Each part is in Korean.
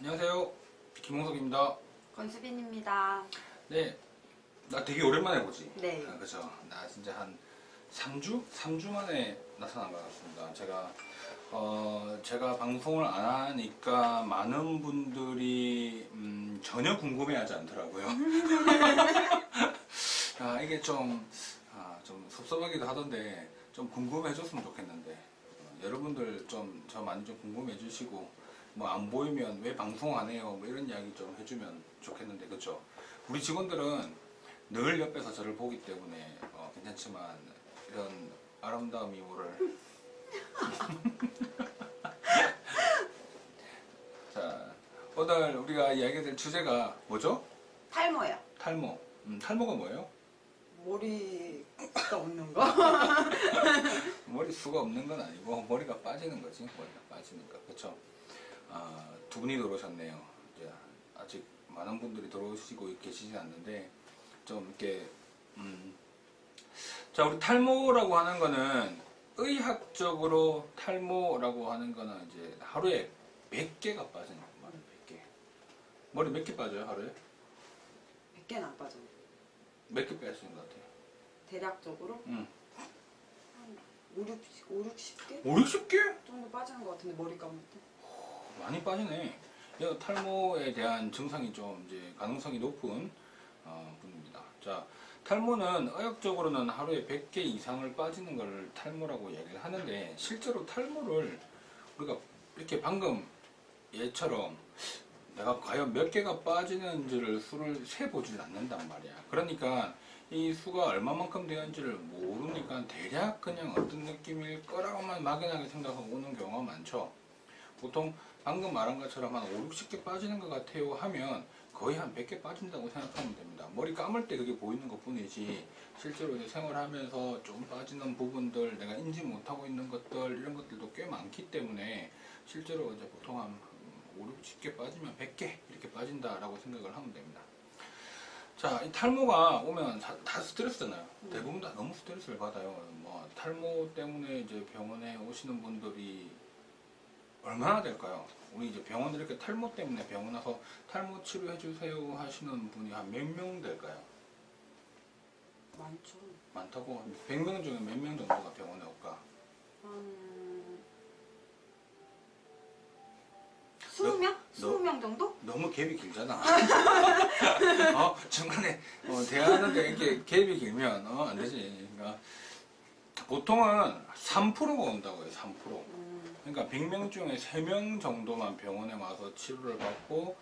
안녕하세요. 김홍석입니다. 권수빈입니다. 네, 나 되게 오랜만에 보지? 네. 그죠? 나 진짜 한 3주? 3주 만에 나타난 것 같습니다. 제가 방송을 안 하니까 많은 분들이 전혀 궁금해하지 않더라고요. 이게 좀 섭섭하기도 하던데 좀 궁금해줬으면 좋겠는데 여러분들 좀 저 많이 좀 궁금해 주시고 뭐 안 보이면 왜 방송 안 해요? 뭐 이런 이야기 좀 해주면 좋겠는데 그렇죠? 우리 직원들은 늘 옆에서 저를 보기 때문에 괜찮지만 이런 아름다운 미모를 자, 오늘 우리가 이야기할 주제가 뭐죠? 탈모요. 탈모. 탈모가 뭐예요? 머리가 없는 거? 머리수가 없는 건 아니고 머리가 빠지는 거지. 머리가 빠지는 거. 그렇죠? 두 분이 들어오셨네요. 이제 아직 많은 분들이 들어오시고 계시진 않는데 좀 이렇게 자, 우리 탈모라고 하는 거는 의학적으로 탈모라고 하는 거는 이제 하루에 몇 개가 빠지는 거 말이에요. 100개. 머리 몇 개 빠져요, 하루에? 100개는 안 빠져요. 몇 개 빠지는 것 같아요? 대략적으로? 한 5, 60개? 5, 60개? 정도 빠지는 것 같은데, 머리 감을 때. 많이 빠지네. 이 탈모에 대한 증상이 좀 이제 가능성이 높은 분입니다. 자, 탈모는 의학적으로는 하루에 100개 이상을 빠지는 걸 탈모라고 얘기를 하는데 실제로 탈모를 우리가 이렇게 방금 얘처럼 내가 과연 몇 개가 빠지는지를 수를 세보질 않는단 말이야. 그러니까 이 수가 얼마만큼 되는지를 모르니까 대략 그냥 어떤 느낌일 거라고만 막연하게 생각하고 오는 경우가 많죠. 보통 방금 말한 것처럼 한 5, 60개 빠지는 것 같아요 하면 거의 한 100개 빠진다고 생각하면 됩니다. 머리 감을 때 그게 보이는 것 뿐이지 실제로 이제 생활하면서 좀 빠지는 부분들, 내가 인지 못하고 있는 것들 이런 것들도 꽤 많기 때문에 실제로 이제 보통 한 5, 60개 빠지면 100개 이렇게 빠진다라고 생각을 하면 됩니다. 자, 이 탈모가 오면 다 스트레스잖아요. 대부분 다 너무 스트레스를 받아요. 뭐 탈모 때문에 이제 병원에 오시는 분들이 얼마나 될까요? 우리 이제 병원 이렇게 탈모 때문에 병원 와서 탈모 치료해 주세요 하시는 분이 한 몇 명 될까요? 많죠. 많다고? 100명 중에 몇 명 정도가 병원에 올까? 한 20명? 20명 정도? 너무 갭이 길잖아. 중간에 대화하는데 이렇게 갭이 길면 안 되지. 그러니까 보통은 3%가 온다고요. 3%. 그러니까 100명 중에 3명 정도만 병원에 와서 치료를 받고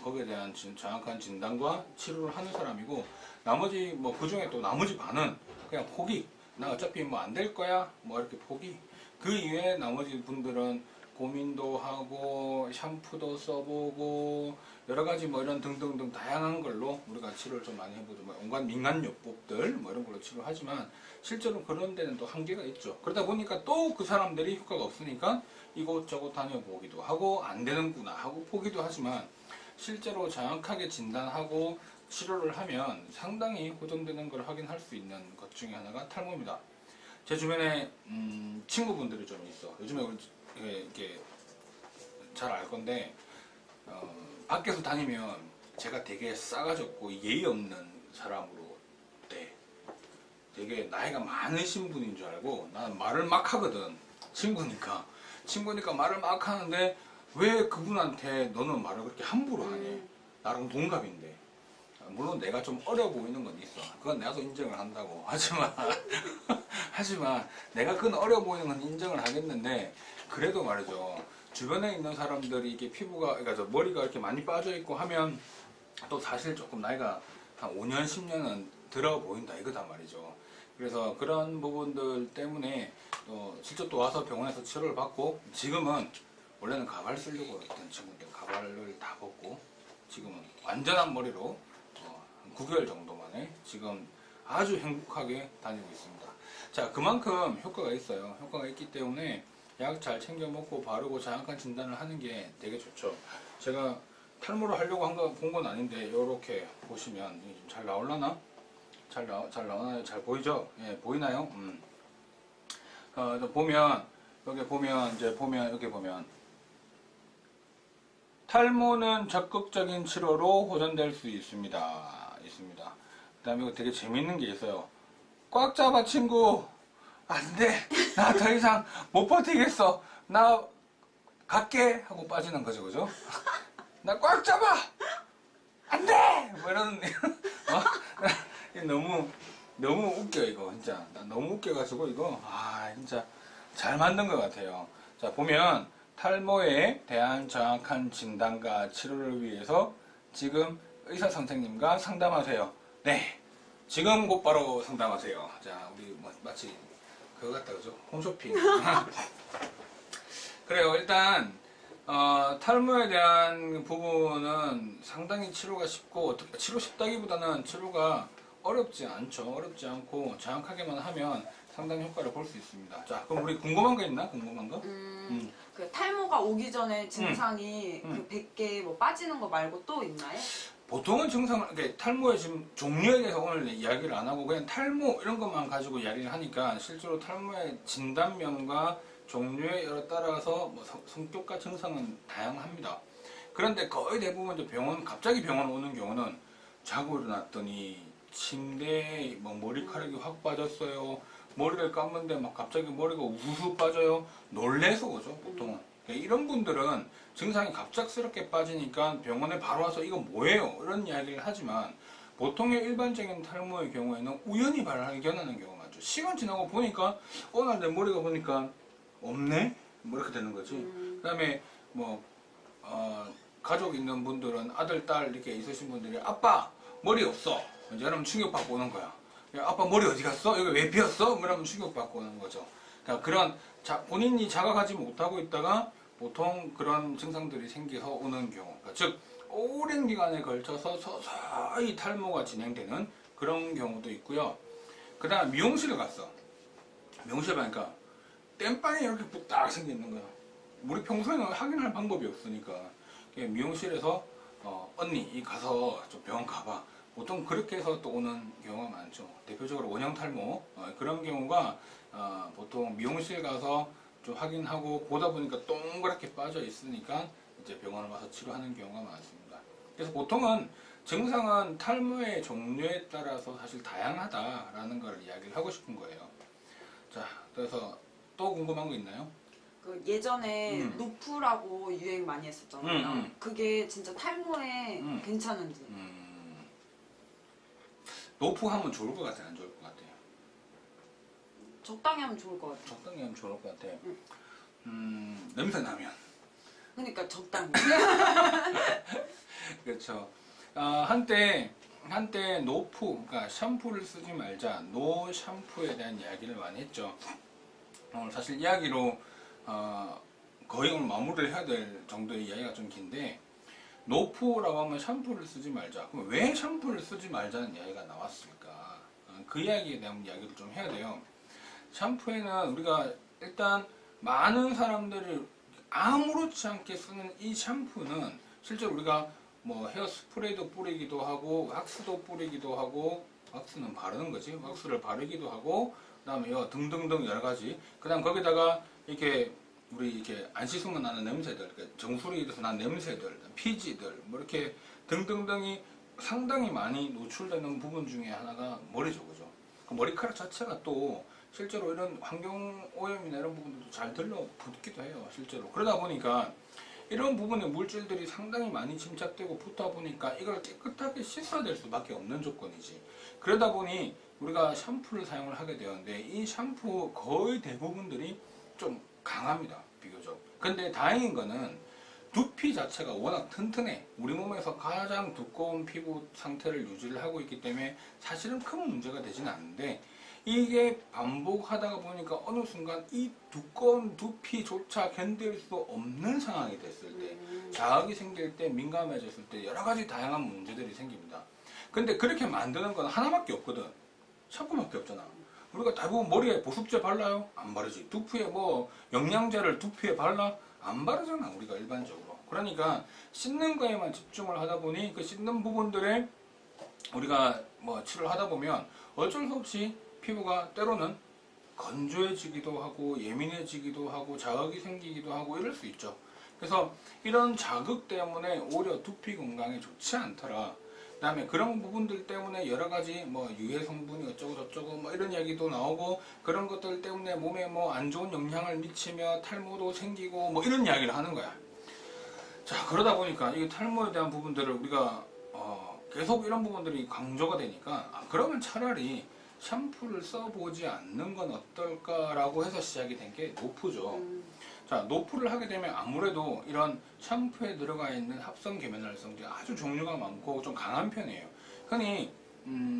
거기에 대한 정확한 진단과 치료를 하는 사람이고 나머지 뭐 그중에 또 나머지 반은 그냥 포기. 나 어차피 뭐 안 될 거야. 뭐 이렇게 포기. 그 이외에 나머지 분들은 고민도 하고 샴푸도 써보고 여러 가지 뭐 이런 등등등 다양한 걸로 우리가 치료를 좀 많이 해보죠. 뭐 온갖 민간요법들 뭐 이런 걸로 치료하지만 실제로 그런 데는 또 한계가 있죠. 그러다 보니까 또 그 사람들이 효과가 없으니까 이곳저곳 다녀보기도 하고 안 되는구나 하고 포기도 하지만 실제로 정확하게 진단하고 치료를 하면 상당히 호전되는 걸 확인할 수 있는 것 중에 하나가 탈모입니다. 제 주변에 친구분들이 좀 있어. 요즘에 이렇게 잘 알 건데 밖에서 다니면 제가 되게 싸가지없고 예의 없는 사람으로 돼. 되게 나이가 많으신 분인 줄 알고 나는 말을 막 하거든. 친구니까 말을 막 하는데 왜 그분한테 너는 말을 그렇게 함부로 하니? 나랑 동갑인데. 물론 내가 좀 어려 보이는 건 있어. 그건 나도 인정을 한다고. 하지만 내가 그건 어려 보이는 건 인정을 하겠는데 그래도 말이죠. 주변에 있는 사람들이 이게 피부가, 그러니까 머리가 이렇게 많이 빠져 있고 하면 또 사실 조금 나이가 한 5년, 10년은 들어 보인다 이거단 말이죠. 그래서 그런 부분들 때문에 또 실제 또 와서 병원에서 치료를 받고 지금은 원래는 가발 쓰려고 했던 친구들 가발을 다 벗고 지금은 완전한 머리로 9개월 정도 만에 지금 아주 행복하게 다니고 있습니다. 자, 그만큼 효과가 있어요. 효과가 있기 때문에 약 잘 챙겨 먹고 바르고 정확한 진단을 하는 게 되게 좋죠. 제가 탈모를 하려고 본 건 아닌데 이렇게 보시면 잘 나올라나? 잘 나오나요? 잘 보이죠? 예, 보이나요? 보면 여기 보면 탈모는 적극적인 치료로 호전될 수 있습니다. 그 다음에 이거 되게 재밌는 게 있어요. 꽉 잡아 친구. 안 돼. 나 더 이상 못 버티겠어. 나 갈게. 하고 빠지는 거죠. 그죠? 나 꽉 잡아. 안 돼. 뭐 이런 너무 웃겨 이거 진짜. 나 너무 웃겨가지고 이거 진짜 잘 만든 것 같아요. 자 보면 탈모에 대한 정확한 진단과 치료를 위해서 지금 의사 선생님과 상담하세요. 네, 지금 곧바로 상담하세요. 자, 우리 마치 그거 같다 그죠? 홈쇼핑. 그래요. 일단 탈모에 대한 부분은 상당히 치료가 쉽고 치료 쉽다기보다는 치료가 어렵지 않고 정확하게만 하면 상당히 효과를 볼 수 있습니다. 자, 그럼 우리 궁금한 거 있나? 궁금한 거? 그 탈모가 오기 전에 증상이 그 100개 뭐 빠지는 거 말고 또 있나요? 보통은 증상을, 탈모의 지금 종류에 대해서 오늘 이야기를 안 하고 그냥 탈모 이런 것만 가지고 이야기를 하니까 실제로 탈모의 진단명과 종류에 여러 따라서 뭐 성격과 증상은 다양합니다. 그런데 거의 대부분 갑자기 병원 오는 경우는 자고 일어났더니 침대에 뭐 머리카락이 확 빠졌어요. 머리를 감는데 막 갑자기 머리가 우수 빠져요. 놀래서 오죠, 보통은. 이런 분들은 증상이 갑작스럽게 빠지니까 병원에 바로 와서 이거 뭐예요? 이런 이야기를 하지만 보통의 일반적인 탈모의 경우에는 우연히 발견하는 경우가 많죠. 시간 지나고 보니까 나 내 머리가 보니까 없네? 뭐 이렇게 되는 거지. 그 다음에 가족 있는 분들은 아들, 딸 이렇게 있으신 분들이 아빠 머리 없어. 이제 여러분 충격받고 오는 거야. 야, 아빠 머리 어디 갔어? 여기 왜 비었어? 이러면 충격받고 오는 거죠. 그러니까 그런 본인이 자각하지 못하고 있다가 보통 그런 증상들이 생겨서 오는 경우, 그러니까 즉 오랜 기간에 걸쳐서 서서히 탈모가 진행되는 그런 경우도 있고요. 그 다음 미용실을 갔어. 미용실 가니까 땜빵이 이렇게 딱 생겨 있는 거야. 우리 평소에는 확인할 방법이 없으니까 미용실에서 언니 가서 좀 병원 가봐. 보통 그렇게 해서 또 오는 경우가 많죠. 대표적으로 원형 탈모 그런 경우가 보통 미용실 가서 좀 확인하고 보다 보니까 동그랗게 빠져 있으니까 이제 병원을 와서 치료하는 경우가 많습니다. 그래서 보통은 증상은 탈모의 종류에 따라서 사실 다양하다라는 걸 이야기를 하고 싶은 거예요. 자, 그래서 또 궁금한 거 있나요? 그 예전에 노프라고 유행 많이 했었잖아요. 그게 진짜 탈모에 괜찮은지. 노프 하면 좋을 것 같아요? 안 좋을 것 같아요? 적당히 하면 좋을 것 같아요. 적당히 하면 좋을 것 같아요. 냄새 나면. 그러니까 적당히. 그렇죠. 한때 노프, 그러니까 샴푸를 쓰지 말자, 노 샴푸에 대한 이야기를 많이 했죠. 오늘 사실 이야기로 거의 오늘 마무리를 해야 될 정도의 이야기가 좀 긴데, 노프라고 하면 샴푸를 쓰지 말자. 그럼 왜 샴푸를 쓰지 말자는 이야기가 나왔을까? 그 이야기에 대한 이야기를 좀 해야 돼요. 샴푸에는 우리가 일단 많은 사람들이 아무렇지 않게 쓰는 이 샴푸는 실제로 우리가 뭐 헤어 스프레이도 뿌리기도 하고 왁스도 뿌리기도 하고, 왁스는 바르는 거지, 왁스를 바르기도 하고, 그 다음에 등등등 여러 가지, 그 다음 거기다가 이렇게 우리 이렇게 안 씻으면 나는 냄새들, 그러니까 정수리에서 난 냄새들, 피지들, 뭐 이렇게 등등등이 상당히 많이 노출되는 부분 중에 하나가 머리죠, 그죠? 그 머리카락 자체가 또 실제로 이런 환경 오염이나 이런 부분들도 잘 들러붙기도 해요, 실제로. 그러다 보니까 이런 부분에 물질들이 상당히 많이 침착되고 붙다 보니까 이걸 깨끗하게 씻어야 될 수밖에 없는 조건이지. 그러다 보니 우리가 샴푸를 사용을 하게 되었는데 이 샴푸 거의 대부분들이 좀 강합니다, 비교적. 근데 다행인 거는 두피 자체가 워낙 튼튼해. 우리 몸에서 가장 두꺼운 피부 상태를 유지를 하고 있기 때문에 사실은 큰 문제가 되지는 않는데, 이게 반복하다가 보니까 어느 순간 이 두꺼운 두피조차 견딜 수 없는 상황이 됐을 때, 자극이 생길 때, 민감해졌을 때 여러 가지 다양한 문제들이 생깁니다. 근데 그렇게 만드는 건 하나밖에 없거든. 샴푸밖에 없잖아. 우리가 대부분 머리에 보습제 발라요? 안 바르지. 두피에 뭐 영양제를 두피에 발라? 안 바르잖아, 우리가 일반적으로. 그러니까 씻는 거에만 집중을 하다 보니 그 씻는 부분들에 우리가 뭐 치료를 하다 보면 어쩔 수 없이 피부가 때로는 건조해지기도 하고 예민해지기도 하고 자극이 생기기도 하고 이럴 수 있죠. 그래서 이런 자극 때문에 오히려 두피 건강에 좋지 않더라. 그다음에 그런 부분들 때문에 여러 가지 뭐 유해 성분이 어쩌고 저쩌고 뭐 이런 얘기도 나오고 그런 것들 때문에 몸에 뭐 안 좋은 영향을 미치며 탈모도 생기고 뭐 이런 이야기를 하는 거야. 자, 그러다 보니까 이 탈모에 대한 부분들을 우리가 계속 이런 부분들이 강조가 되니까 그러면 차라리 샴푸를 써보지 않는 건 어떨까라고 해서 시작이 된 게 노프죠. 자, 노프를 하게 되면 아무래도 이런 샴푸에 들어가 있는 합성 계면활성제 아주 종류가 많고 좀 강한 편이에요. 흔히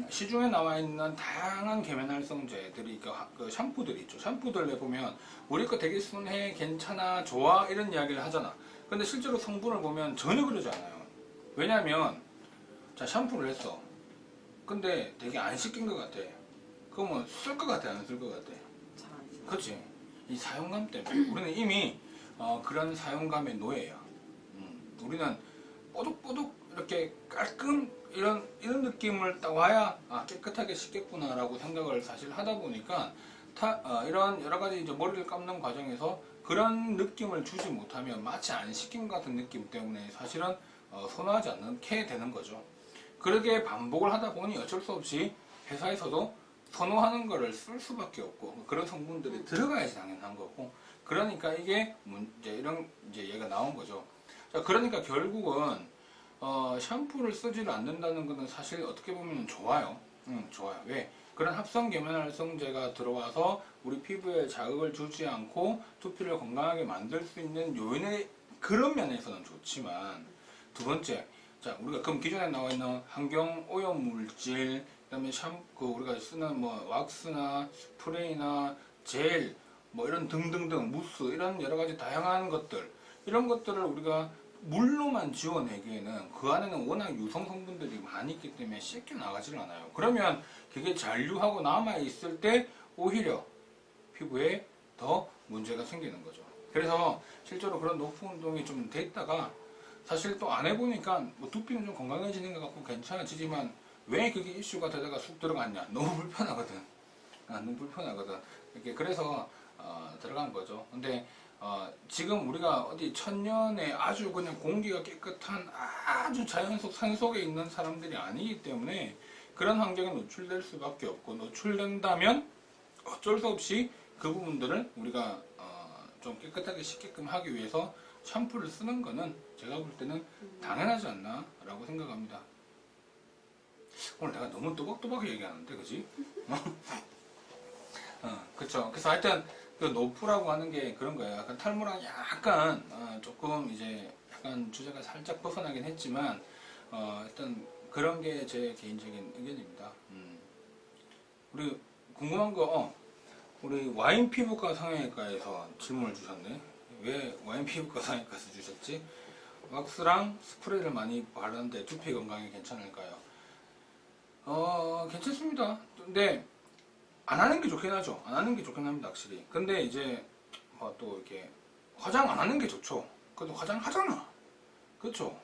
시중에 나와 있는 다양한 계면활성제들이 그 샴푸들이 있죠. 샴푸들에 보면 우리 거 되게 순해, 괜찮아, 좋아 이런 이야기를 하잖아. 근데 실제로 성분을 보면 전혀 그러지 않아요. 왜냐면 자, 샴푸를 했어. 근데 되게 안 씻긴 것 같아. 그러면 쓸 것 같아, 안 쓸 것 같아? 잘 안 써요. 그렇지. 이 사용감 때문에 우리는 이미 그런 사용감의 노예야. 우리는 뽀득뽀득 이렇게 깔끔 이런 느낌을 딱 와야 깨끗하게 씻겠구나라고 생각을 사실 하다 보니까 이런 여러 가지 이제 머리를 감는 과정에서 그런 느낌을 주지 못하면 마치 안 씻긴 것 같은 느낌 때문에 사실은 선호하지 않게 되는 거죠. 그렇게 반복을 하다 보니 어쩔 수 없이 회사에서도 선호하는 거를 쓸 수밖에 없고 그런 성분들이 들어가야지 당연한 거고 그러니까 이게 이제 이런 이제 얘가 나온 거죠. 자, 그러니까 결국은 샴푸를 쓰지를 않는다는 것은 사실 어떻게 보면 좋아요. 좋아요. 왜? 그런 합성 계면활성제가 들어와서 우리 피부에 자극을 주지 않고 두피를 건강하게 만들 수 있는 요인의 그런 면에서는 좋지만 두 번째, 자, 우리가 그럼 기존에 나와 있는 환경 오염 물질, 그다음에 샴푸, 우리가 쓰는 뭐 왁스나 스프레이나 젤, 뭐 이런 등등등 무스 이런 여러 가지 다양한 것들 이런 것들을 우리가 물로만 지워내기에는 그 안에는 워낙 유성 성분들이 많이 있기 때문에 씻겨 나가질 않아요. 그러면 그게 잔류하고 남아 있을 때 오히려 피부에 더 문제가 생기는 거죠. 그래서 실제로 그런 노프 운동이 좀 됐다가 사실 또 안 해보니까 뭐 두피는 좀 건강해지는 것 같고 괜찮아지지만 왜 그게 이슈가 되다가 쑥 들어갔냐? 너무 불편하거든. 너무 불편하거든. 이렇게 그래서 들어간 거죠. 근데 지금 우리가 어디 천년에 아주 그냥 공기가 깨끗한 아주 자연 속 산속에 있는 사람들이 아니기 때문에 그런 환경에 노출될 수밖에 없고 노출된다면 어쩔 수 없이 그 부분들을 우리가 좀 깨끗하게 씻게끔 하기 위해서 샴푸를 쓰는 거는 제가 볼 때는 당연하지 않나 라고 생각합니다. 오늘 내가 너무 또박또박 얘기하는데 그지? 그쵸. 그래서 하여튼 그 노프라고 하는 게 그런 거예요. 약간 탈모랑 약간 조금 이제 약간 주제가 살짝 벗어나긴 했지만 일단 그런 게 제 개인적인 의견입니다. 우리 궁금한 거 우리 와인 피부과 성형외과에서 질문을 주셨네. 왜 와인 피부과 성형외과에서 주셨지? 왁스랑 스프레이를 많이 바르는데 두피 건강에 괜찮을까요? 괜찮습니다. 근데 안 하는 게 좋긴 하죠. 안 하는 게 좋긴 합니다, 확실히. 근데 이제 뭐 또 이렇게 화장 안 하는 게 좋죠. 그래도 화장 하잖아. 그렇죠?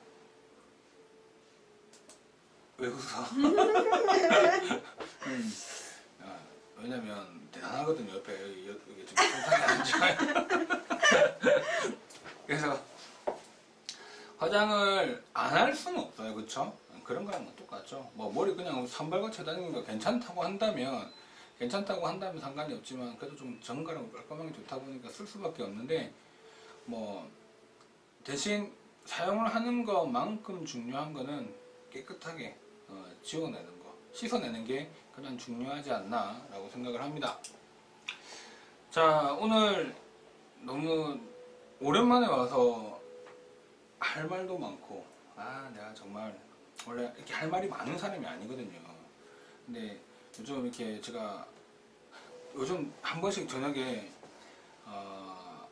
왜 웃어? 왜냐면 대단하거든요. 옆에 여기 지금 상상이 안 좋아요. 그래서 화장을 안 할 수는 없어요. 그쵸? 그런 거랑 뭐 똑같죠. 뭐 머리 그냥 산발같이 다니는 거 괜찮다고 한다면 상관이 없지만 그래도 좀 정갈하고 깔끔하게 좋다 보니까 쓸 수밖에 없는데 뭐 대신 사용을 하는 것만큼 중요한 거는 깨끗하게 지워내는 거, 씻어내는 게 가장 중요하지 않나 라고 생각을 합니다. 자, 오늘 너무 오랜만에 와서 할 말도 많고 내가 정말 원래 이렇게 할 말이 많은 사람이 아니거든요. 근데 요즘 이렇게 제가 요즘 한 번씩 저녁에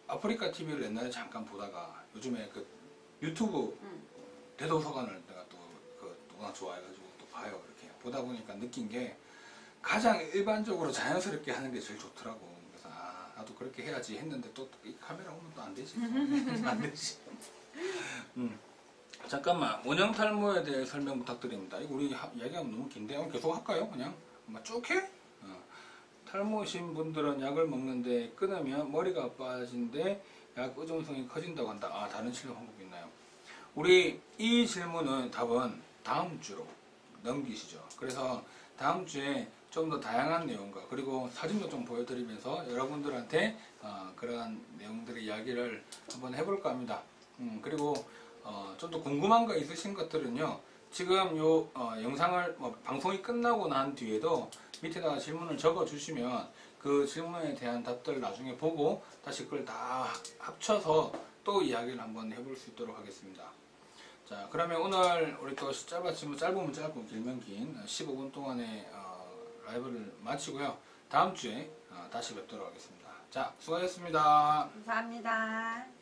아프리카 TV를 옛날에 잠깐 보다가 요즘에 그 유튜브 대도서관을 내가 또 워낙 좋아해가지고 또 봐요. 이렇게 보다 보니까 느낀 게 가장 일반적으로 자연스럽게 하는 게 제일 좋더라고. 그래서 나도 그렇게 해야지 했는데 또 이 카메라 오면 또 안 되지. 안 되지. 잠깐만, 원형 탈모에 대해 설명 부탁드립니다. 이거 우리 이야기하면 너무 긴데 계속 할까요? 그냥 쭉 해? 탈모신 분들은 약을 먹는데 끊으면 머리가 빠진데 약 의존성이 커진다고 한다. 아, 다른 치료 방법이 있나요? 우리 이 질문은 답은 다음 주로 넘기시죠. 그래서 다음 주에 좀 더 다양한 내용과 그리고 사진도 좀 보여드리면서 여러분들한테 그러한 내용들의 이야기를 한번 해볼까 합니다. 그리고 좀 더 궁금한 거 있으신 것들은요. 지금 요 영상을 방송이 끝나고 난 뒤에도 밑에다가 질문을 적어 주시면 그 질문에 대한 답들 나중에 보고 다시 그걸 다 합쳐서 또 이야기를 한번 해볼 수 있도록 하겠습니다. 자, 그러면 오늘 우리 또 짧으면 짧고 길면 긴 15분 동안의 라이브를 마치고요. 다음 주에 다시 뵙도록 하겠습니다. 자, 수고하셨습니다. 감사합니다.